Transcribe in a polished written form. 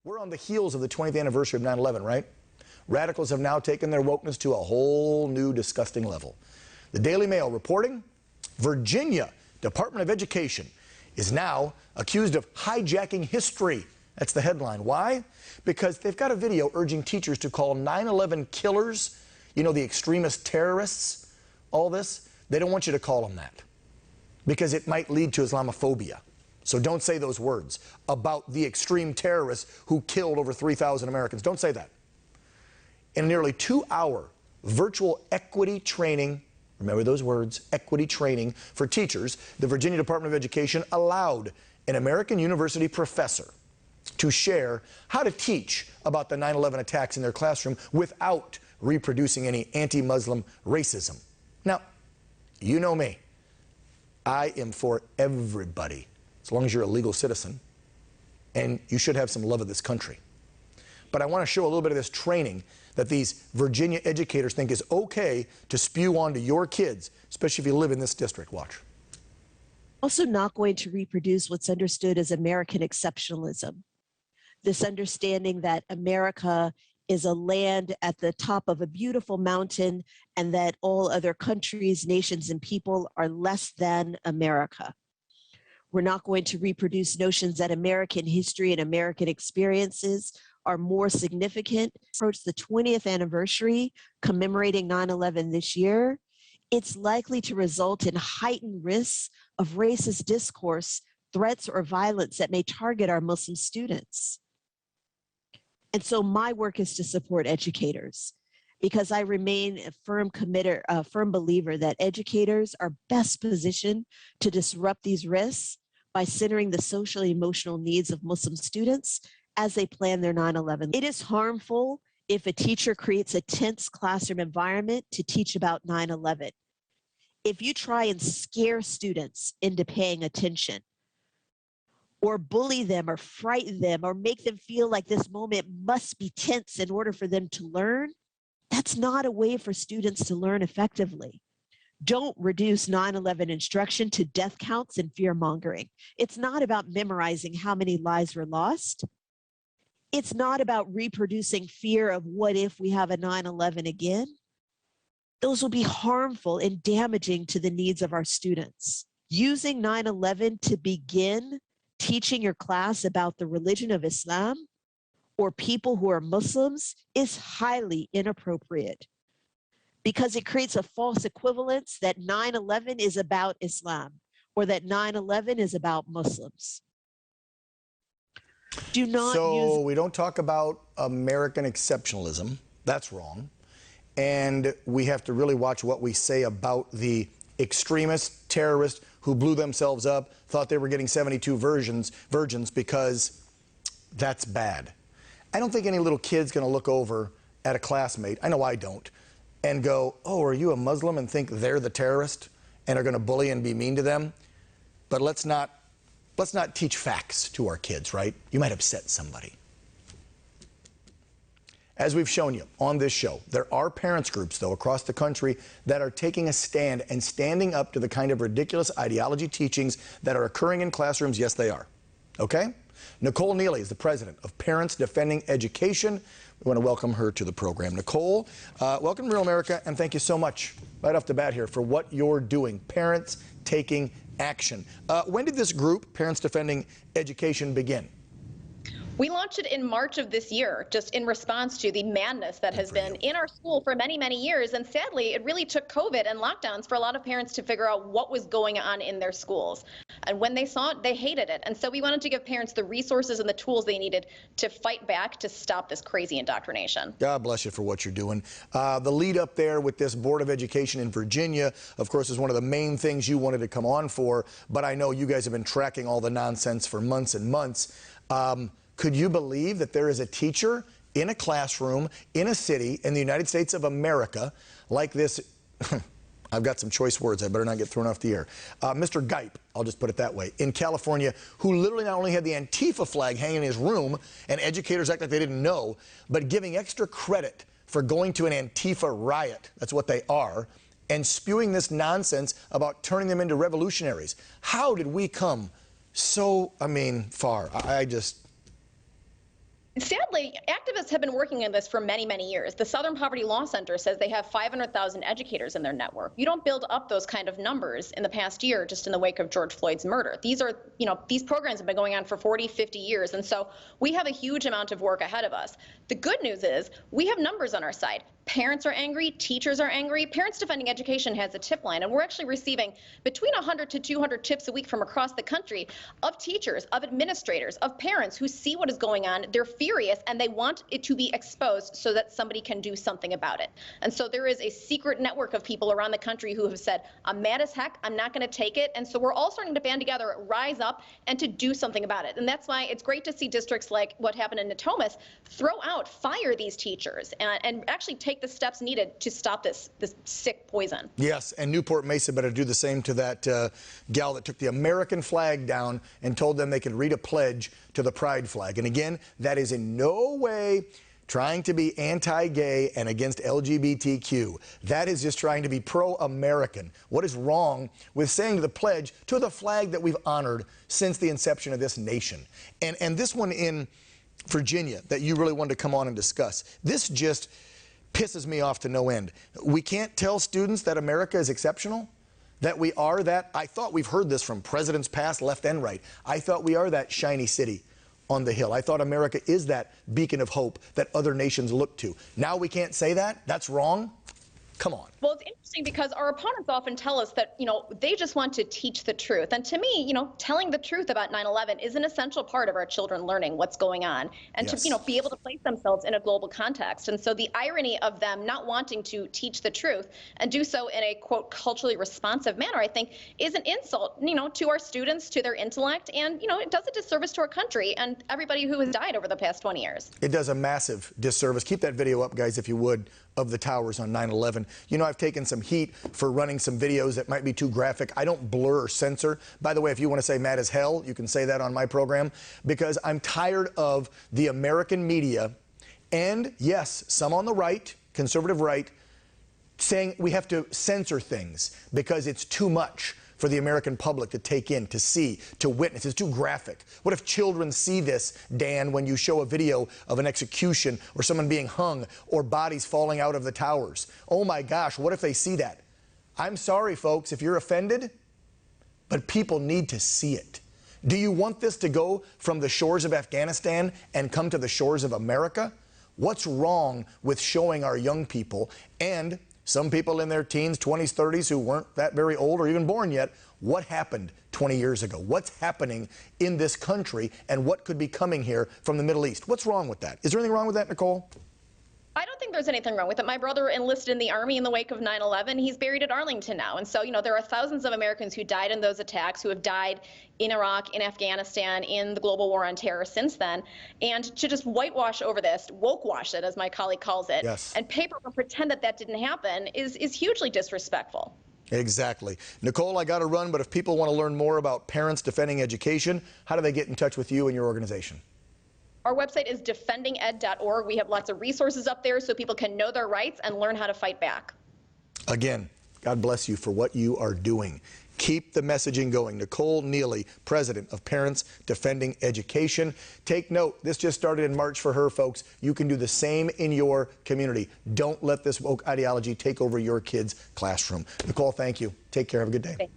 We're on the heels of the 20th anniversary of 9/11, right? Radicals have now taken their wokeness to a whole new disgusting level. The Daily Mail reporting, Virginia Department of Education is now accused of hijacking history. That's the headline. Why? Because they've got a video urging teachers to call 9/11 killers, you know, the extremist terrorists, all this. They don't want you to call them that because it might lead to Islamophobia. So don't say those words about the extreme terrorists who killed over 3,000 Americans. Don't say that. In a nearly 2-hour virtual equity training, remember those words, equity training for teachers, the Virginia Department of Education allowed an American university professor to share how to teach about the 9/11 attacks in their classroom without reproducing any anti-Muslim racism. Now, you know me. I am for everybody, as long as you're a legal citizen, and you should have some love of this country. But I want to show a little bit of this training that these Virginia educators think is okay to spew onto your kids, especially if you live in this district. Watch. Also not going to reproduce what's understood as American exceptionalism. This understanding that America is a land at the top of a beautiful mountain and that all other countries, nations, and people are less than America. We're not going to reproduce notions that American history and American experiences are more significant. Approach the 20th anniversary commemorating 9/11 this year, it's likely to result in heightened risks of racist discourse, threats, or violence that may target our Muslim students. And so my work is to support educators because I remain a firm believer that educators are best positioned to disrupt these risks by centering the social and emotional needs of Muslim students as they plan their 9/11. It is harmful if a teacher creates a tense classroom environment to teach about 9/11. If you try and scare students into paying attention, or bully them or frighten them or make them feel like this moment must be tense in order for them to learn, that's not a way for students to learn effectively. Don't reduce 9/11 instruction to death counts and fear mongering. It's not about memorizing how many lives were lost. It's not about reproducing fear of what if we have a 9/11 again. Those will be harmful and damaging to the needs of our students. Using 9/11 to begin teaching your class about the religion of Islam or people who are Muslims is highly inappropriate because it creates a false equivalence that 9/11 is about Islam or that 9/11 is about Muslims. Do not So we don't talk about American exceptionalism. That's wrong. And we have to really watch what we say about the extremists, terrorists who blew themselves up, thought they were getting 72 virgins because that's bad. I don't think any little kid's going to look over at a classmate, I know I don't, and go, oh, are you a Muslim, and think they're the terrorist and are going to bully and be mean to them. But let's not teach facts to our kids, right? You might upset somebody. As we've shown you on this show, there are parents groups, though, across the country that are taking a stand and standing up to the kind of ridiculous ideology teachings that are occurring in classrooms. Yes, they are. Okay? Nicole Neily is the president of Parents Defending Education. We want to welcome her to the program. Nicole, welcome to Real America, and thank you so much right off the bat here for what you're doing. Parents taking action. When did this group, Parents Defending Education, begin? We launched it in March of this year, just in response to the madness that has been in our school for many, many years. And sadly, it really took COVID and lockdowns for a lot of parents to figure out what was going on in their schools. And when they saw it, they hated it. And so we wanted to give parents the resources and the tools they needed to fight back to stop this crazy indoctrination. God bless you for what you're doing. The lead up there with this Board of Education in Virginia, of course, is one of the main things you wanted to come on for. But I know you guys have been tracking all the nonsense for months and months. Could you believe that there is a teacher in a classroom in a city in the United States of America like this? I've got some choice words. I better not get thrown off the air. Mr. Gipe, I'll just put it that way, in California, who literally not only had the Antifa flag hanging in his room, and educators act like they didn't know, but giving extra credit for going to an Antifa riot, that's what they are, and spewing this nonsense about turning them into revolutionaries. How did we come so, far? I just... Sadly, activists have been working on this for many, many years. The Southern Poverty Law Center says they have 500,000 educators in their network. You don't build up those kind of numbers in the past year just in the wake of George Floyd's murder. These are, these programs have been going on for 40, 50 years. And so we have a huge amount of work ahead of us. The good news is we have numbers on our side. Parents are angry, teachers are angry. Parents Defending Education has a tip line, and we're actually receiving between 100 to 200 tips a week from across the country of teachers, of administrators, of parents who see what is going on. They're furious, and they want it to be exposed so that somebody can do something about it. And so there is a secret network of people around the country who have said, I'm mad as heck, I'm not going to take it. And so we're all starting to band together, rise up, and to do something about it. And that's why it's great to see districts like what happened in Natomas throw out, fire these teachers, and actually take the steps needed to stop this sick poison. Yes, and Newport Mesa better do the same to that gal that took the American flag down and told them they could read a pledge to the pride flag. And again, that is in no way trying to be anti-gay and against LGBTQ. That is just trying to be pro-American. What is wrong with saying the pledge to the flag that we've honored since the inception of this nation? And this one in Virginia that you really wanted to come on and discuss, this just pisses me off to no end. We can't tell students that America is exceptional, that we are that. I thought we've heard this from presidents past, left and right. I thought we are that shiny city on the hill. I thought America is that beacon of hope that other nations look to. Now we can't say that? That's wrong? Come on. Well, it's interesting because our opponents often tell us that, they just want to teach the truth. And to me, telling the truth about 9/11 is an essential part of our children learning what's going on and Yes. to, be able to place themselves in a global context. And so the irony of them not wanting to teach the truth and do so in a, quote, culturally responsive manner, I think is an insult, to our students, to their intellect. And, it does a disservice to our country and everybody who has died over the past 20 years. It does a massive disservice. Keep that video up, guys, if you would, of the towers on 9/11. I've taken some heat for running some videos that might be too graphic. I don't blur or censor. By the way, if you want to say mad as hell, you can say that on my program, because I'm tired of the American media and, yes, some on the right, conservative right, saying we have to censor things because it's too much for the American public to take in, to see, to witness. It's too graphic. What if children see this, Dan, when you show a video of an execution or someone being hung or bodies falling out of the towers? Oh my gosh, what if they see that? I'm sorry, folks, if you're offended, but people need to see it. Do you want this to go from the shores of Afghanistan and come to the shores of America? What's wrong with showing our young people and some people in their teens, 20s, 30s who weren't that very old or even born yet, what happened 20 years ago? What's happening in this country and what could be coming here from the Middle East? What's wrong with that? Is there anything wrong with that, Nicole? I don't think there's anything wrong with it. My brother enlisted in the Army in the wake of 9/11. He's buried at Arlington now. And so, there are thousands of Americans who died in those attacks, who have died in Iraq, in Afghanistan, in the global war on terror since then. And to just whitewash over this, woke-wash it, as my colleague calls it, Yes. and paper and pretend that that didn't happen is hugely disrespectful. Exactly. Nicole, I got to run, but if people want to learn more about Parents Defending Education, how do they get in touch with you and your organization? Our website is defendinged.org. We have lots of resources up there so people can know their rights and learn how to fight back. Again, God bless you for what you are doing. Keep the messaging going. Nicole Neily, president of Parents Defending Education. Take note, this just started in March for her, folks. You can do the same in your community. Don't let this woke ideology take over your kids' classroom. Nicole, thank you. Take care. Have a good day. Thanks.